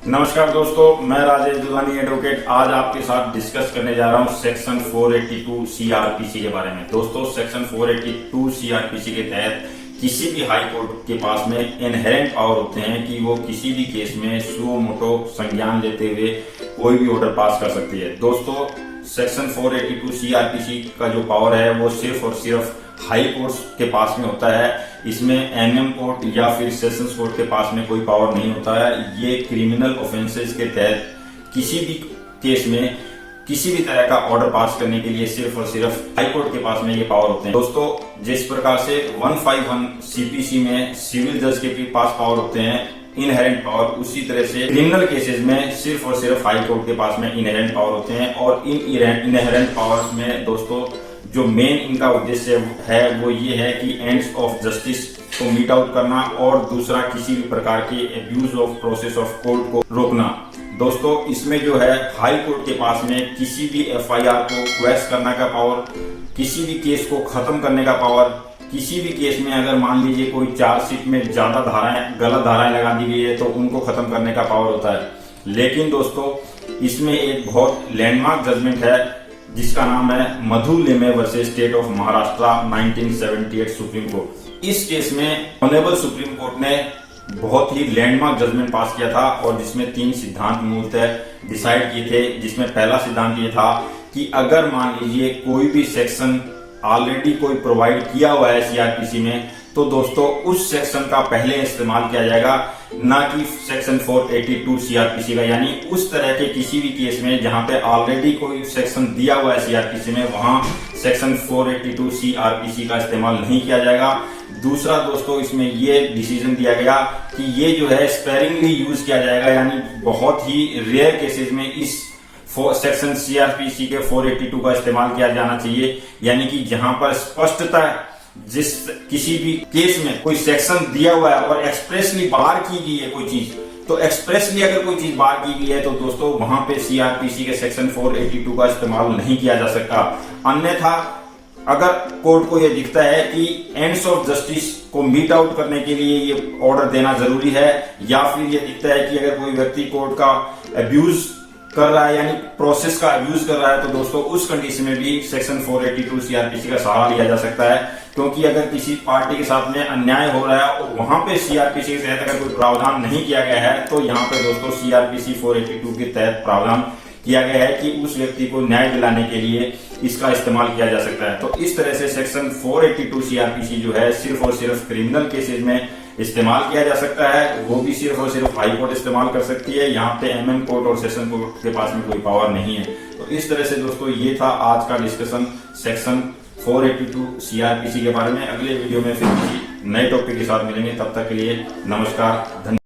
नमस्कार दोस्तों, मैं राजेश दुधानी एडवोकेट आज आपके साथ डिस्कस करने जा रहा हूं सेक्शन 482 सीआरपीसी के बारे में। दोस्तों, सेक्शन 482 सीआरपीसी के तहत किसी भी हाई कोर्ट के पास में इनहेरेंट पावर होते हैं कि वो किसी भी केस में सुओ मोटो संज्ञान लेते हुए कोई भी ऑर्डर पास कर सकती है। दोस्तों, सेक्शन 482 सीआरपीसी का जो पावर है वो सिर्फ और सिर्फ हाई कोर्ट के पास में होता है। इसमें एमएम कोर्ट या फिर सेशंस कोर्ट के पास में कोई पावर नहीं होता है। ये क्रिमिनल ऑफेंसेस के तहत किसी भी केस में किसी भी तरह का ऑर्डर पास करने के लिए सिर्फ और सिर्फ हाई कोर्ट के पास में ये पावर होते हैं। दोस्तों, जिस प्रकार से 151 सीपीसी में सिविल जज के पास पावर होते हैं इनहेरेंट पावर, उसी तरह से क्रिमिनल केसेस में सिर्फ और सिर्फ हाई कोर्ट के पास में इनहेरेंट पावर होते हैं। और इन इनहेरेंट पावर्स में दोस्तों जो मेन इनका उद्देश्य है वो ये है कि एंड्स ऑफ जस्टिस को मीट आउट करना और दूसरा किसी भी प्रकार के abuse of process of court को रोकना। दोस्तों, इसमें जो है हाई कोर्ट के पास में किसी भी एफआईआर को क्वेश करने का पावर, किसी भी केस को खत्म करने का पावर, किसी भी केस में अगर मान लीजिए कोई चार्जशीट में ज्यादा धाराएं, गलत धाराएं लगा दी गई है तो उनको खत्म करने का पावर होता है। लेकिन दोस्तों, इसमें एक बहुत लैंडमार्क जजमेंट है जिसका नाम है Madhu Limaye versus state of Maharashtra 1978 supreme court. इस केस में ऑनरेबल सुप्रीम कोर्ट ने बहुत ही लैंडमार्क जजमेंट पास किया था और जिसमें 3 सिद्धांत मूलतः डिसाइड किए थे। जिसमें पहला सिद्धांत ये था कि अगर मान लीजिए कोई भी सेक्शन ऑलरेडी कोई प्रोवाइड किया हुआ है सीआरपीसी में, तो दोस्तों उस सेक्शन का पहले इस्तेमाल किया जाएगा, ना कि सेक्शन 482 सीआरपीसी का। यानी उस तरह के किसी भी केस में जहां पे ऑलरेडी कोई सेक्शन दिया हुआ है सीआरपीसी में, वहां सेक्शन 482 सीआरपीसी का इस्तेमाल नहीं किया जाएगा। दूसरा दोस्तों, इसमें ये डिसीजन दिया गया कि ये जो है स्पेरिंगली यूज किया जाएगा, यानी बहुत ही रेयर केसेस में इस सेक्शन सीआरपीसी के 482 का इस्तेमाल किया जाना चाहिए। यानी कि जहां पर स्पष्टता जिस किसी भी केस में कोई सेक्शन दिया हुआ है और एक्सप्रेसली बाहर की गई है कोई चीज, तो एक्सप्रेसली अगर कोई चीज बाहर की गई है तो दोस्तों वहां पे सीआरपीसी के सेक्शन 482 का इस्तेमाल नहीं किया जा सकता। अन्यथा अगर कोर्ट को यह दिखता है कि एंड्स ऑफ जस्टिस को मीट आउट करने के लिए ये ऑर्डर देना जरूरी है, या फिर ये दिखता है कि अगर कोई व्यक्ति कोर्ट का अब्यूज कर रहा है यानी प्रोसेस का अब्यूज कर रहा है, तो दोस्तों उस कंडीशन में भी सेक्शन 482 सीआरपीसी का सहारा लिया जा सकता है। क्योंकि अगर किसी पार्टी के साथ में अन्याय हो रहा है और वहां पे सीआरपीसी के तहत अगर कोई प्रावधान नहीं किया गया है, तो यहाँ पे दोस्तों सीआरपीसी 482 के तहत प्रावधान किया गया है कि उस व्यक्ति को न्याय दिलाने के लिए इसका इस्तेमाल किया जा सकता है। तो इस तरह से सेक्शन 482 सीआरपीसी जो है सिर्फ और सिर्फ क्रिमिनल केसेज में इस्तेमाल किया जा सकता है, वो भी सिर्फ और सिर्फ हाई कोर्ट इस्तेमाल कर सकती है। यहाँ पे एमएम कोर्ट और सेशन कोर्ट के पास में कोई पावर नहीं है। तो इस तरह से दोस्तों ये था आज का डिस्कशन सेक्शन 482 सीआरपीसी के बारे में। अगले वीडियो में फिर किसी नए टॉपिक के साथ मिलेंगे, तब तक के लिए नमस्कार, धन्यवाद।